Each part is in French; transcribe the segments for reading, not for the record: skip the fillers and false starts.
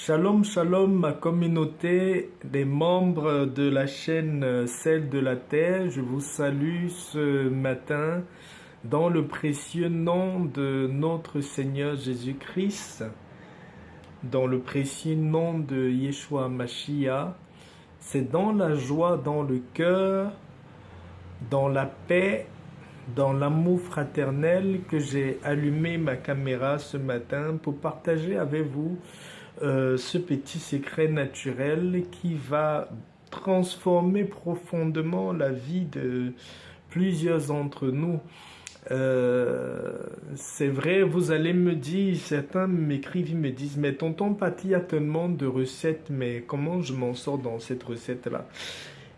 Shalom, shalom, ma communauté, des membres de la chaîne Celle de la Terre. Je vous salue ce matin dans le précieux nom de notre Seigneur Jésus-Christ, dans le précieux nom de Yeshua Mashiach. C'est dans la joie, dans le cœur, dans la paix, dans l'amour fraternel que j'ai allumé ma caméra ce matin pour partager avec vous ce petit secret naturel qui va transformer profondément la vie de plusieurs d'entre nous. C'est vrai, vous allez me dire, certains m'écrivent, ils me disent, mais tonton Paty a tellement de recettes, mais comment je m'en sors dans cette recette-là?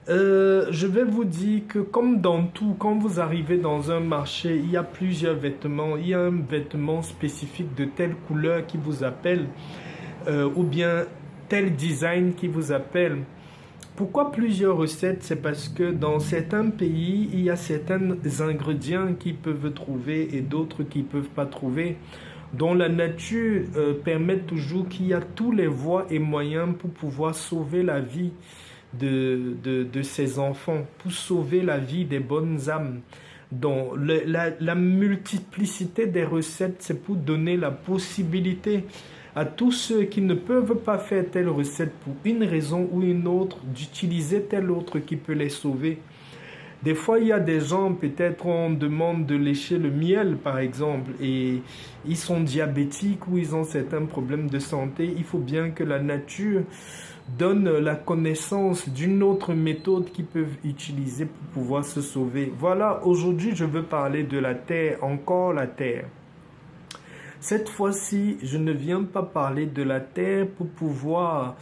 Je vais vous dire que comme dans tout, quand vous arrivez dans un marché, il y a plusieurs vêtements, il y a un vêtement spécifique de telle couleur qui vous appelle, ou bien tel design qui vous appelle. Pourquoi plusieurs recettes? C'est parce que dans certains pays, il y a certains ingrédients qu'ils peuvent trouver et d'autres qu'ils ne peuvent pas trouver, dont la nature permet toujours qu'il y a tous les voies et moyens pour pouvoir sauver la vie de ses enfants, pour sauver la vie des bonnes âmes. Donc, la multiplicité des recettes, c'est pour donner la possibilité à tous ceux qui ne peuvent pas faire telle recette pour une raison ou une autre, d'utiliser telle autre qui peut les sauver. Des fois, il y a des gens, peut-être on demande de lécher le miel, par exemple, et ils sont diabétiques ou ils ont certains problèmes de santé. Il faut bien que la nature donne la connaissance d'une autre méthode qu'ils peuvent utiliser pour pouvoir se sauver. Voilà, aujourd'hui, je veux parler de la terre, encore la terre. Cette fois-ci, je ne viens pas parler de la terre pour pouvoir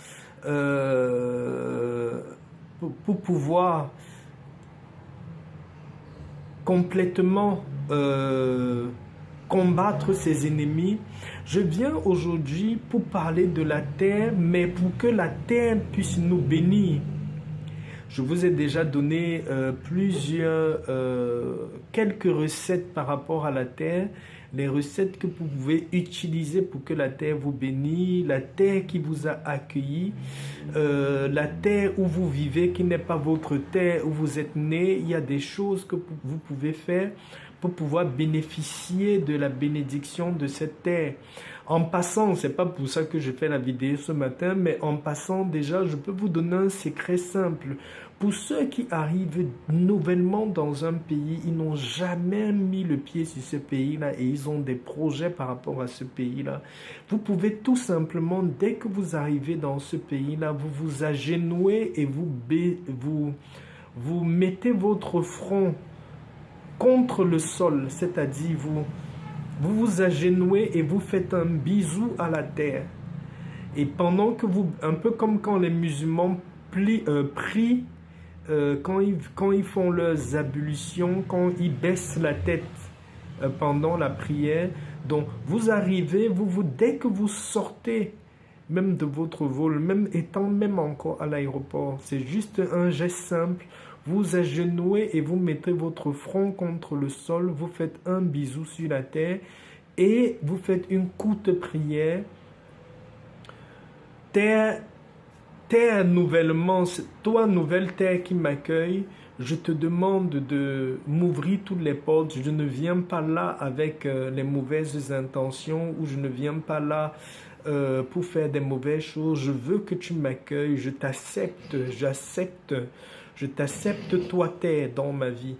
complètement combattre ses ennemis. Je viens aujourd'hui pour parler de la terre, mais pour que la terre puisse nous bénir. Je vous ai déjà donné quelques recettes par rapport à la terre, les recettes que vous pouvez utiliser pour que la terre vous bénisse, la terre qui vous a accueilli, la terre où vous vivez, qui n'est pas votre terre où vous êtes né. Il y a des choses que vous pouvez faire pour pouvoir bénéficier de la bénédiction de cette terre. En passant, c'est pas pour ça que je fais la vidéo ce matin, mais en passant déjà, je peux vous donner un secret simple. Pour ceux qui arrivent nouvellement dans un pays, ils n'ont jamais mis le pied sur ce pays-là et ils ont des projets par rapport à ce pays-là. Vous pouvez tout simplement, dès que vous arrivez dans ce pays-là, vous vous agenouillez et vous mettez votre front contre le sol, c'est-à-dire vous agenouillez et vous faites un bisou à la terre. Et pendant que vous, un peu comme quand les musulmans prient, quand ils font leurs ablutions, quand ils baissent la tête pendant la prière, donc vous arrivez, dès que vous sortez même de votre vol, même étant même encore à l'aéroport, c'est juste un geste simple. Vous agenouillez et vous mettez votre front contre le sol, vous faites un bisou sur la terre et vous faites une courte prière. Terre nouvellement, toi nouvelle terre qui m'accueille, je te demande de m'ouvrir toutes les portes. Je ne viens pas là avec les mauvaises intentions ou je ne viens pas là pour faire des mauvaises choses. Je veux que tu m'accueilles, je t'accepte, je t'accepte toi terre dans ma vie.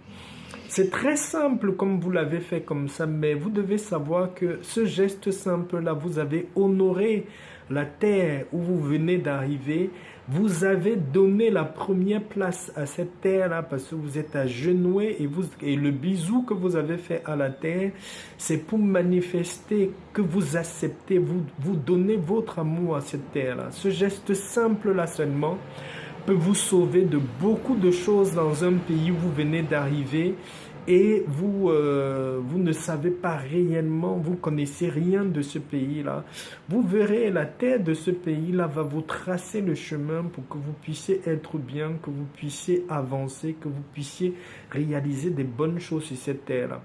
C'est très simple comme vous l'avez fait comme ça, mais vous devez savoir que ce geste simple-là, vous avez honoré la terre où vous venez d'arriver. Vous avez donné la première place à cette terre-là parce que vous êtes agenouillé et le bisou que vous avez fait à la terre, c'est pour manifester que vous acceptez, vous donnez votre amour à cette terre-là. Ce geste simple-là seulement peut vous sauver de beaucoup de choses dans un pays où vous venez d'arriver et vous ne savez pas réellement, vous connaissez rien de ce pays-là. Vous verrez, la terre de ce pays-là va vous tracer le chemin pour que vous puissiez être bien, que vous puissiez avancer, que vous puissiez réaliser des bonnes choses sur cette terre-là.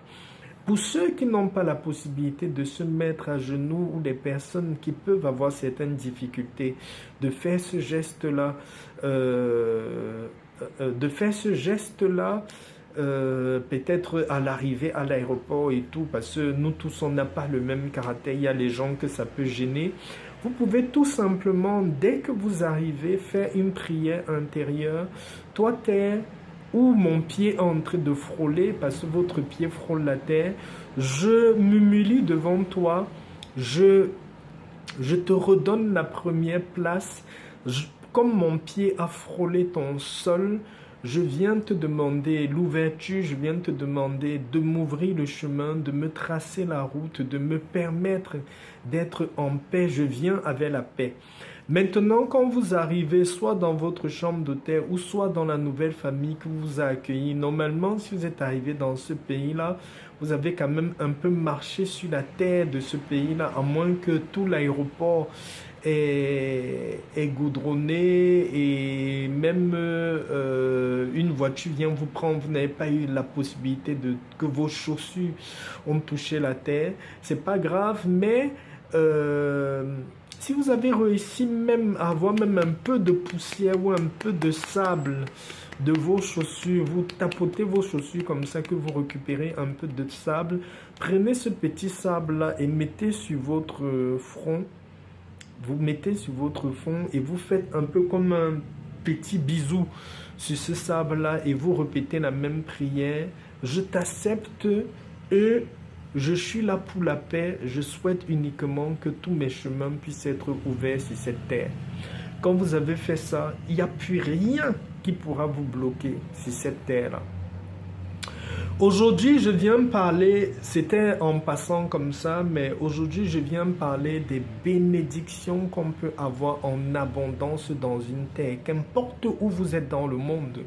Pour ceux qui n'ont pas la possibilité de se mettre à genoux ou des personnes qui peuvent avoir certaines difficultés, de faire ce geste-là, de faire ce geste-là, peut-être à l'arrivée à l'aéroport et tout, parce que nous tous, on n'a pas le même caractère. Il y a les gens que ça peut gêner. Vous pouvez tout simplement, dès que vous arrivez, faire une prière intérieure. Toi, terre, où mon pied est en train de frôler, parce que votre pied frôle la terre, je m'humilie devant toi, je te redonne la première place. Comme mon pied a frôlé ton sol, je viens te demander l'ouverture, je viens te demander de m'ouvrir le chemin, de me tracer la route, de me permettre d'être en paix. Je viens avec la paix. Maintenant, quand vous arrivez soit dans votre chambre d'hôtel ou soit dans la nouvelle famille qui vous a accueilli, normalement, si vous êtes arrivé dans ce pays-là, vous avez quand même un peu marché sur la terre de ce pays-là, à moins que tout l'aéroport est goudronné et même une voiture vient vous prendre, vous n'avez pas eu la possibilité que vos chaussures ont touché la terre. C'est pas grave, mais si vous avez réussi même à avoir même un peu de poussière ou un peu de sable de vos chaussures, vous tapotez vos chaussures comme ça que vous récupérez un peu de sable, prenez ce petit sable là et mettez sur votre front, vous mettez sur votre front et vous faites un peu comme un petit bisou sur ce sable là et vous répétez la même prière. Je t'accepte et je suis là pour la paix, je souhaite uniquement que tous mes chemins puissent être ouverts sur cette terre. Quand vous avez fait ça, il n'y a plus rien qui pourra vous bloquer sur cette terre-là. Aujourd'hui, je viens parler, c'était en passant comme ça, mais aujourd'hui, je viens parler des bénédictions qu'on peut avoir en abondance dans une terre, qu'importe où vous êtes dans le monde.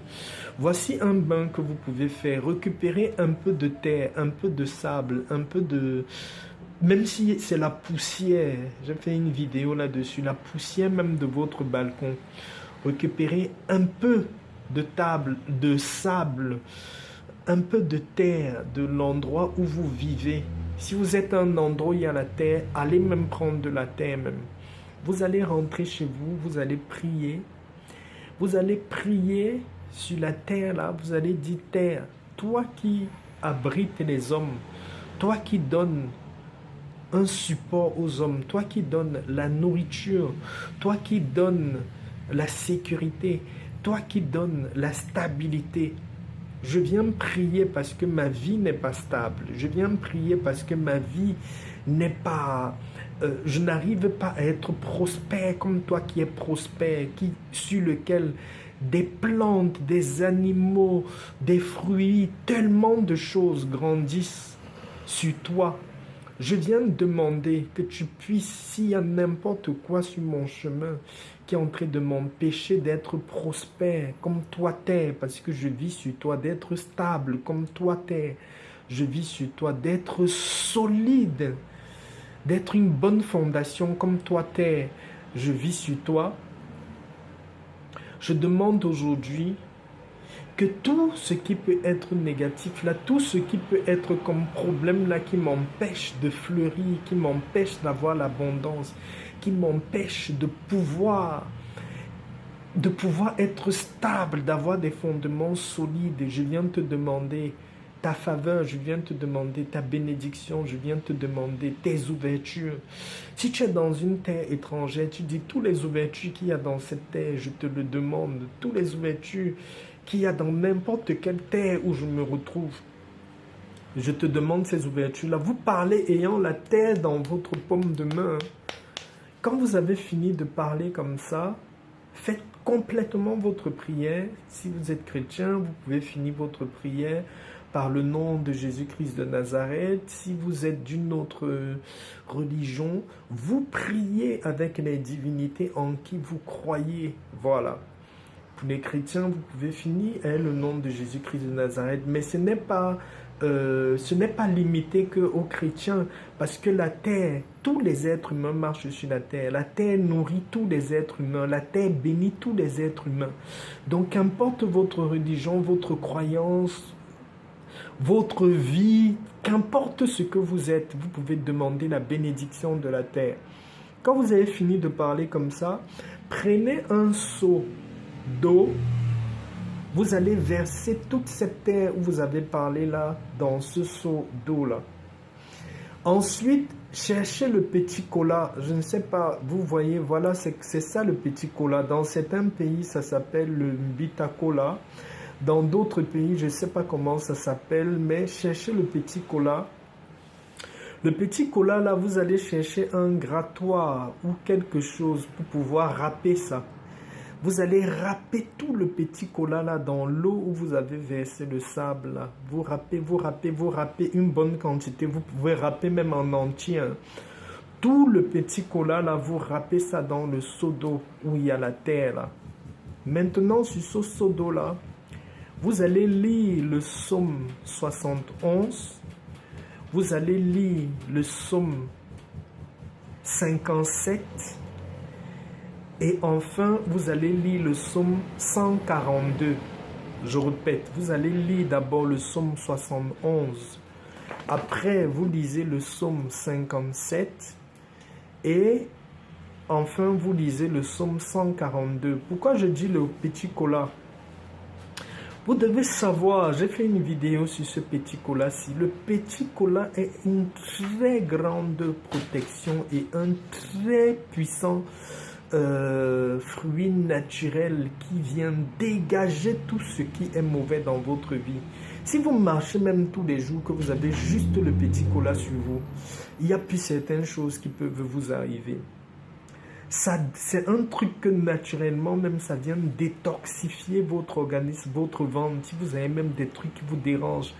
Voici un bain que vous pouvez faire, récupérer un peu de terre, un peu de sable, un peu de... Même si c'est la poussière, j'ai fait une vidéo là-dessus, la poussière même de votre balcon. Récupérez un peu de sable, un peu de terre de l'endroit où vous vivez. Si vous êtes à un endroit où il y a la terre, allez même prendre de la terre même. Vous allez rentrer chez vous, vous allez prier. Vous allez prier sur la terre là, vous allez dire terre, toi qui abrites les hommes, toi qui donnes un support aux hommes, toi qui donnes la nourriture, toi qui donnes la sécurité, toi qui donnes la stabilité. Je viens prier parce que ma vie n'est pas stable. Je viens prier parce que ma vie n'est pas... je n'arrive pas à être prospère comme toi qui es prospère, sur lequel des plantes, des animaux, des fruits, tellement de choses grandissent sur toi. Je viens demander que tu puisses, s'il y a n'importe quoi sur mon chemin qui est en train de m'empêcher d'être prospère comme toi t'es, parce que je vis sur toi, d'être stable comme toi t'es, je vis sur toi, d'être solide, d'être une bonne fondation comme toi t'es, je vis sur toi. Je demande aujourd'hui que tout ce qui peut être négatif là, tout ce qui peut être comme problème là, qui m'empêche de fleurir, qui m'empêche d'avoir l'abondance, qui m'empêche de pouvoir être stable, d'avoir des fondements solides. Je viens te demander ta faveur, je viens te demander ta bénédiction, je viens te demander tes ouvertures. Si tu es dans une terre étrangère, tu dis toutes les ouvertures qu'il y a dans cette terre, je te le demande, toutes les ouvertures qu'il y a dans n'importe quelle terre où je me retrouve. Je te demande ces ouvertures-là. Vous parlez ayant la terre dans votre paume de main. Quand vous avez fini de parler comme ça, faites complètement votre prière. Si vous êtes chrétien, vous pouvez finir votre prière par le nom de Jésus-Christ de Nazareth. Si vous êtes d'une autre religion, vous priez avec les divinités en qui vous croyez. Voilà. Pour les chrétiens, vous pouvez finir le nom de Jésus-Christ de Nazareth, mais ce n'est pas limité qu'aux chrétiens, parce que la terre, tous les êtres humains marchent sur la terre nourrit tous les êtres humains, la terre bénit tous les êtres humains. Donc, qu'importe votre religion, votre croyance, votre vie, qu'importe ce que vous êtes, vous pouvez demander la bénédiction de la terre. Quand vous avez fini de parler comme ça, prenez un seau d'eau. Vous allez verser toute cette terre où vous avez parlé là, dans ce seau d'eau là. Ensuite, cherchez le petit cola. Je ne sais pas, vous voyez, voilà, c'est ça le petit cola. Dans certains pays, ça s'appelle le Mbita Cola. Dans d'autres pays, je ne sais pas comment ça s'appelle, mais cherchez le petit cola. Le petit cola, là, vous allez chercher un grattoir ou quelque chose pour pouvoir râper ça. Vous allez râper tout le petit cola là dans l'eau où vous avez versé le sable là. Vous râpez, vous râpez, vous râpez une bonne quantité. Vous pouvez râper même en entier. Hein. Tout le petit cola là, vous râpez ça dans le seau d'eau où il y a la terre là. Maintenant, sur ce seau d'eau là, vous allez lire le psaume 71. Vous allez lire le psaume 57. Et enfin, vous allez lire le psaume 142. Je répète, vous allez lire d'abord le psaume 71. Après, vous lisez le psaume 57. Et enfin, vous lisez le psaume 142. Pourquoi je dis le petit cola? Vous devez savoir, j'ai fait une vidéo sur ce petit cola-ci. Le petit cola est une très grande protection et un très puissant fruit naturel qui vient dégager tout ce qui est mauvais dans votre vie. Si vous marchez même tous les jours, que vous avez juste le petit cola sur vous, il y a plus certaines choses qui peuvent vous arriver. C'est un truc que naturellement, même ça vient détoxifier votre organisme, votre ventre. Si vous avez même des trucs qui vous dérangent,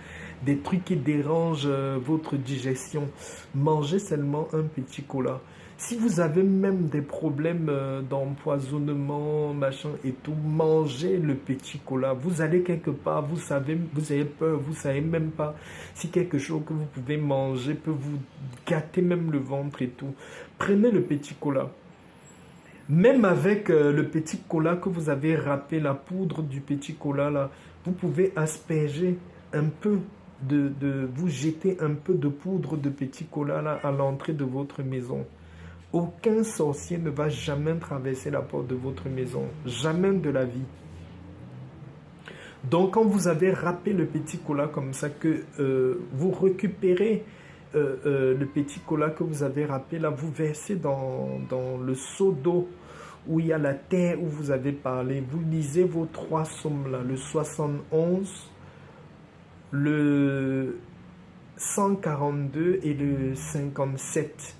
des trucs qui dérangent votre digestion, mangez seulement un petit cola. Si vous avez même des problèmes d'empoisonnement, machin et tout, mangez le petit cola. Vous allez quelque part, vous savez, vous avez peur, vous savez même pas si quelque chose que vous pouvez manger peut vous gâter même le ventre et tout. Prenez le petit cola. Même avec le petit cola que vous avez râpé, la poudre du petit cola là, vous pouvez asperger un peu vous jeter un peu de poudre de petit cola là à l'entrée de votre maison. Aucun sorcier ne va jamais traverser la porte de votre maison. Jamais de la vie. Donc, quand vous avez râpé le petit cola comme ça, que vous récupérez le petit cola que vous avez râpé, là, vous versez dans le seau d'eau où il y a la terre où vous avez parlé. Vous lisez vos 3 psaumes là, le 71, le 142 et le 57.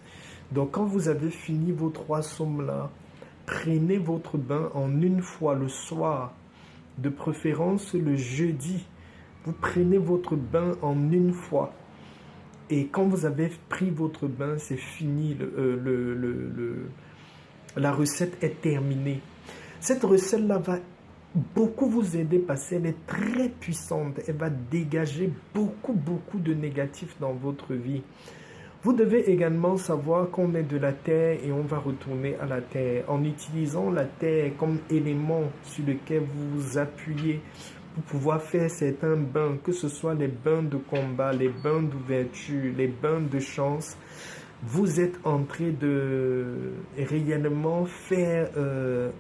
Donc, quand vous avez fini vos 3 psaumes là, prenez votre bain en une fois le soir, de préférence le jeudi. Vous prenez votre bain en une fois. Et quand vous avez pris votre bain, c'est fini. La recette est terminée. Cette recette-là va beaucoup vous aider parce qu'elle est très puissante. Elle va dégager beaucoup de négatifs dans votre vie. Vous devez également savoir qu'on est de la terre et on va retourner à la terre. En utilisant la terre comme élément sur lequel vous vous appuyez pour pouvoir faire certains bains, que ce soit les bains de combat, les bains d'ouverture, les bains de chance, vous êtes en train de réellement faire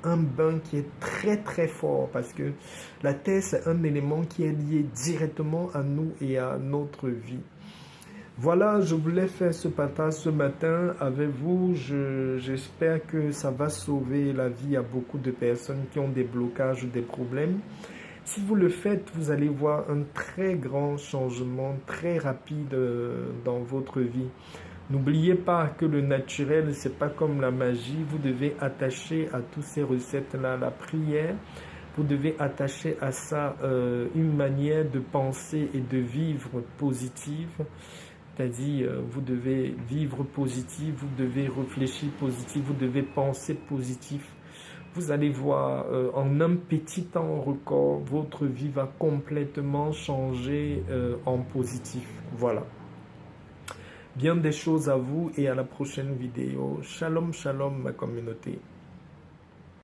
un bain qui est très fort parce que la terre c'est un élément qui est lié directement à nous et à notre vie. Voilà, je voulais faire ce partage ce matin avec vous. J'espère que ça va sauver la vie à beaucoup de personnes qui ont des blocages, des problèmes. Si vous le faites, vous allez voir un très grand changement, très rapide dans votre vie. N'oubliez pas que le naturel, c'est pas comme la magie. Vous devez attacher à toutes ces recettes-là la prière. Vous devez attacher à ça une manière de penser et de vivre positive. C'est-à-dire, vous devez vivre positif, vous devez réfléchir positif, vous devez penser positif. Vous allez voir, en un petit temps record, votre vie va complètement changer en positif. Voilà. Bien des choses à vous et à la prochaine vidéo. Shalom, shalom ma communauté.